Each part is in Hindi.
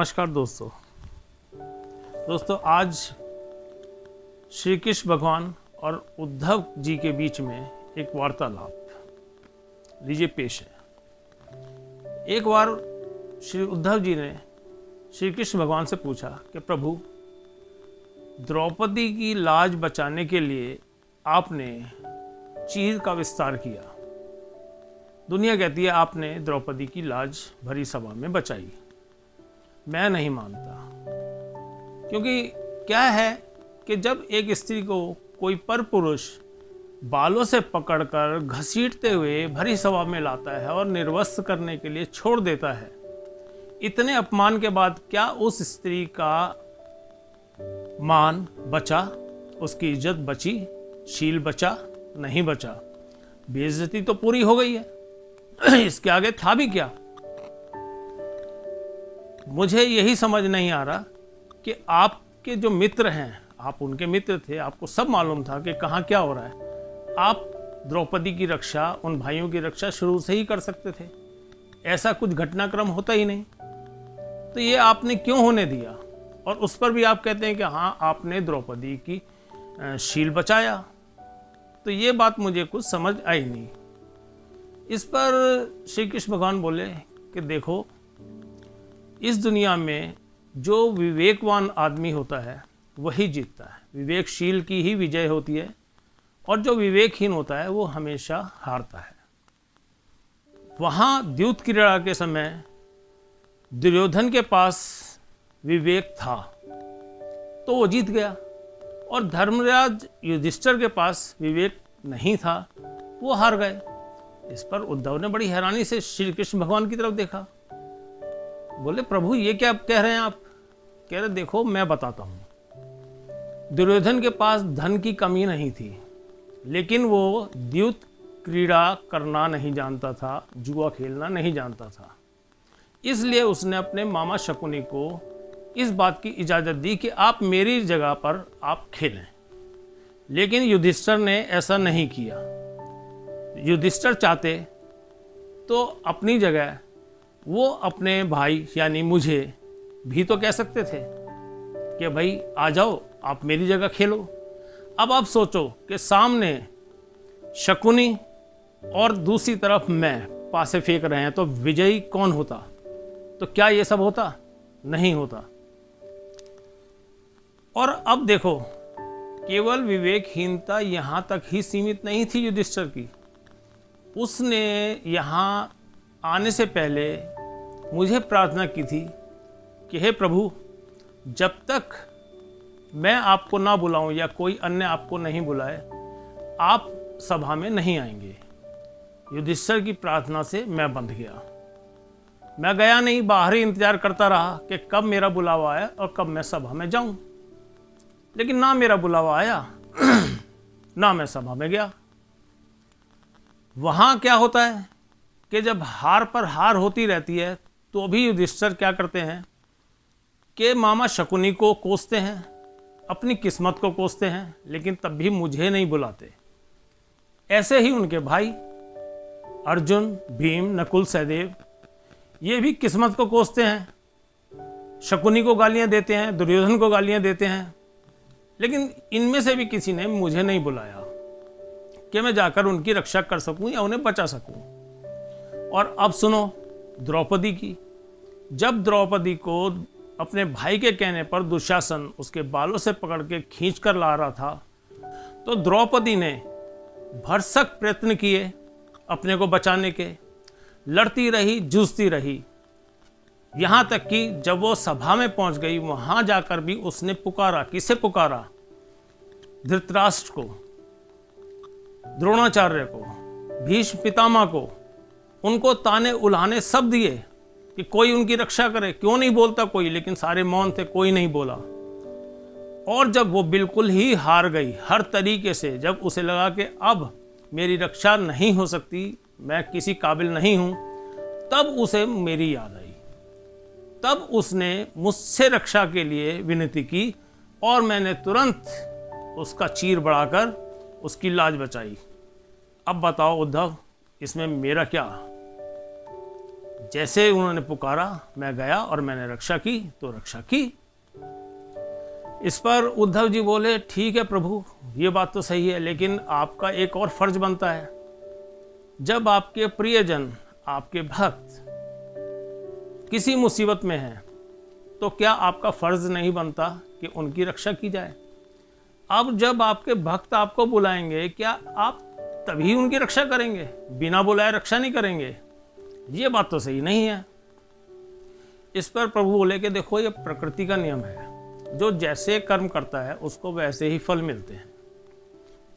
नमस्कार दोस्तों आज श्री कृष्ण भगवान और उद्धव जी के बीच में एक वार्तालाप लीजिए पेश है। एक बार श्री उद्धव जी ने श्री कृष्ण भगवान से पूछा कि प्रभु, द्रौपदी की लाज बचाने के लिए आपने चीर का विस्तार किया। दुनिया कहती है आपने द्रौपदी की लाज भरी सभा में बचाई। मैं नहीं मानता, क्योंकि क्या है कि जब एक स्त्री को कोई परपुरुष बालों से पकड़कर घसीटते हुए भरी सभा में लाता है और निर्वस्त्र करने के लिए छोड़ देता है, इतने अपमान के बाद क्या उस स्त्री का मान बचा? उसकी इज्जत बची? शील बचा? नहीं बचा। बेइज्जती तो पूरी हो गई है। इसके आगे था भी क्या? मुझे यही समझ नहीं आ रहा कि आपके जो मित्र हैं, आप उनके मित्र थे, आपको सब मालूम था कि कहाँ क्या हो रहा है। आप द्रौपदी की रक्षा, उन भाइयों की रक्षा शुरू से ही कर सकते थे। ऐसा कुछ घटनाक्रम होता ही नहीं, तो ये आपने क्यों होने दिया? और उस पर भी आप कहते हैं कि हाँ, आपने द्रौपदी की शील बचाया। तो ये बात मुझे कुछ समझ आई नहीं। इस पर श्री कृष्ण भगवान बोले कि देखो, इस दुनिया में जो विवेकवान आदमी होता है वही जीतता है। विवेकशील की ही विजय होती है, और जो विवेकहीन होता है वो हमेशा हारता है। वहाँ द्यूत क्रीड़ा के समय दुर्योधन के पास विवेक था तो वो जीत गया, और धर्मराज युधिष्ठिर के पास विवेक नहीं था, वो हार गए। इस पर उद्धव ने बड़ी हैरानी से श्री कृष्ण भगवान की तरफ देखा। बोले प्रभु, ये क्या कह रहे हैं आप? कह रहे देखो, मैं बताता हूं। दुर्योधन के पास धन की कमी नहीं थी, लेकिन वो द्यूत क्रीड़ा करना नहीं जानता था, जुआ खेलना नहीं जानता था। इसलिए उसने अपने मामा शकुनी को इस बात की इजाज़त दी कि आप मेरी जगह पर आप खेलें। लेकिन युधिष्ठिर ने ऐसा नहीं किया। युधिष्ठिर चाहते तो अपनी जगह वो अपने भाई यानी मुझे भी तो कह सकते थे कि भाई आ जाओ, आप मेरी जगह खेलो। अब आप सोचो कि सामने शकुनी और दूसरी तरफ मैं पासे फेंक रहे हैं, तो विजयी कौन होता? तो क्या ये सब होता? नहीं होता। और अब देखो, केवल विवेकहीनता यहाँ तक ही सीमित नहीं थी युधिष्ठिर की। उसने यहाँ आने से पहले मुझे प्रार्थना की थी कि हे प्रभु, जब तक मैं आपको ना बुलाऊं या कोई अन्य आपको नहीं बुलाए, आप सभा में नहीं आएंगे। युधिष्ठिर की प्रार्थना से मैं बंध गया। मैं गया नहीं, बाहर ही इंतजार करता रहा कि कब मेरा बुलावा आया और कब मैं सभा में जाऊं। लेकिन ना मेरा बुलावा आया ना मैं सभा में गया। वहां क्या होता है कि जब हार पर हार होती रहती है, तो भी युधिष्ठिर क्या करते हैं कि मामा शकुनी को कोसते हैं, अपनी किस्मत को कोसते हैं, लेकिन तब भी मुझे नहीं बुलाते। ऐसे ही उनके भाई अर्जुन, भीम, नकुल, सहदेव, ये भी किस्मत को कोसते हैं, शकुनी को गालियां देते हैं, दुर्योधन को गालियां देते हैं, लेकिन इनमें से भी किसी ने मुझे नहीं बुलाया कि मैं जाकर उनकी रक्षा कर सकूं या उन्हें बचा सकूं। और अब सुनो द्रौपदी की। जब द्रौपदी को अपने भाई के कहने पर दुशासन उसके बालों से पकड़ के खींच कर ला रहा था, तो द्रौपदी ने भरसक प्रयत्न किए अपने को बचाने के। लड़ती रही, जूझती रही, यहाँ तक कि जब वो सभा में पहुंच गई, वहां जाकर भी उसने पुकारा। किसे पुकारा? धृतराष्ट्र को, द्रोणाचार्य को, भीष्म पितामह को। उनको ताने उल्हाने सब दिए कि कोई उनकी रक्षा करे। क्यों नहीं बोलता कोई? लेकिन सारे मौन थे, कोई नहीं बोला। और जब वो बिल्कुल ही हार गई हर तरीके से, जब उसे लगा कि अब मेरी रक्षा नहीं हो सकती, मैं किसी काबिल नहीं हूं, तब उसे मेरी याद आई। तब उसने मुझसे रक्षा के लिए विनती की और मैंने तुरंत उसका चीर बढ़ाकर उसकी लाज बचाई। अब बताओ उद्धव, इसमें मेरा क्या? जैसे उन्होंने पुकारा मैं गया और मैंने रक्षा की तो रक्षा की। इस पर उद्धव जी बोले ठीक है प्रभु, ये बात तो सही है, लेकिन आपका एक और फर्ज बनता है। जब आपके प्रियजन, आपके भक्त किसी मुसीबत में हैं, तो क्या आपका फर्ज नहीं बनता कि उनकी रक्षा की जाए? अब जब आपके भक्त आपको बुलाएंगे, क्या आप तभी उनकी रक्षा करेंगे? बिना बुलाए रक्षा नहीं करेंगे? ये बात तो सही नहीं है। इस पर प्रभु बोले कि देखो, ये प्रकृति का नियम है, जो जैसे कर्म करता है उसको वैसे ही फल मिलते हैं।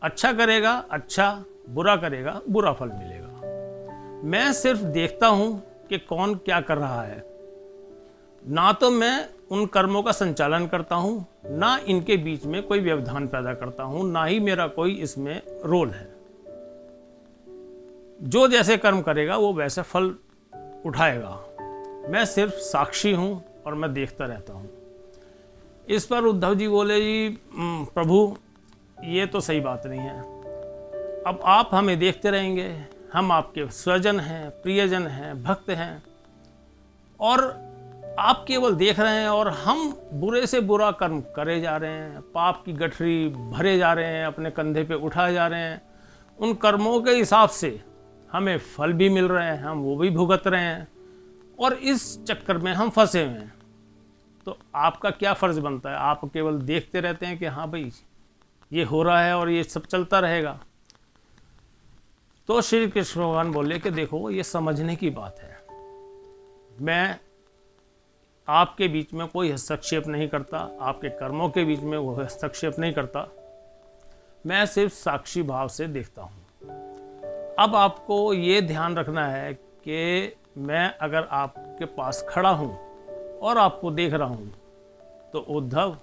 अच्छा करेगा अच्छा, बुरा करेगा बुरा फल मिलेगा। मैं सिर्फ देखता हूं कि कौन क्या कर रहा है, ना तो मैं उन कर्मों का संचालन करता हूं, ना इनके बीच में कोई व्यवधान पैदा करता हूं, ना ही मेरा कोई इसमें रोल है। जो जैसे कर्म करेगा वो वैसे फल उठाएगा। मैं सिर्फ साक्षी हूं और मैं देखता रहता हूं। इस पर उद्धव जी बोले जी प्रभु, ये तो सही बात नहीं है। अब आप हमें देखते रहेंगे, हम आपके स्वजन हैं, प्रियजन हैं, भक्त हैं, और आप केवल देख रहे हैं और हम बुरे से बुरा कर्म करे जा रहे हैं, पाप की गठरी भरे जा रहे हैं, अपने कंधे पे उठाए जा रहे हैं। उन कर्मों के हिसाब से हमें फल भी मिल रहे हैं, हम वो भी भुगत रहे हैं, और इस चक्कर में हम फंसे हुए हैं। तो आपका क्या फर्ज बनता है? आप केवल देखते रहते हैं कि हाँ भाई ये हो रहा है और ये सब चलता रहेगा। तो श्री कृष्ण भगवान बोले कि देखो, ये समझने की बात है। मैं आपके बीच में कोई हस्तक्षेप नहीं करता, आपके कर्मों के बीच में वो हस्तक्षेप नहीं करता, मैं सिर्फ साक्षी भाव से देखता हूँ। अब आपको ये ध्यान रखना है कि मैं अगर आपके पास खड़ा हूँ और आपको देख रहा हूँ, तो उद्धव,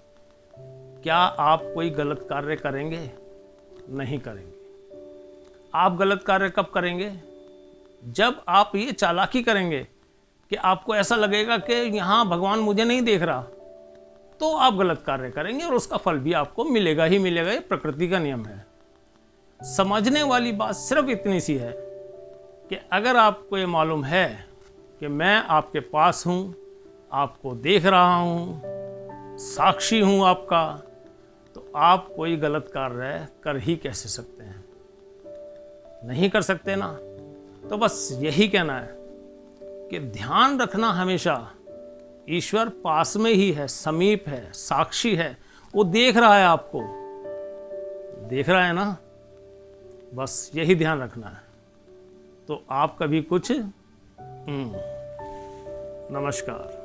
क्या आप कोई गलत कार्य करेंगे? नहीं करेंगे। आप गलत कार्य कब करेंगे? जब आप ये चालाकी करेंगे कि आपको ऐसा लगेगा कि यहाँ भगवान मुझे नहीं देख रहा, तो आप गलत कार्य करेंगे और उसका फल भी आपको मिलेगा ही मिलेगा। ये प्रकृति का नियम है। समझने वाली बात सिर्फ इतनी सी है कि अगर आपको ये मालूम है कि मैं आपके पास हूँ, आपको देख रहा हूँ, साक्षी हूँ आपका, तो आप कोई गलत कार्य कर ही कैसे सकते हैं? नहीं कर सकते ना। तो बस यही कहना है कि ध्यान रखना हमेशा, ईश्वर पास में ही है, समीप है, साक्षी है, वो देख रहा है, आपको देख रहा है ना। बस यही ध्यान रखना है। तो आप कभी कुछ नमस्कार।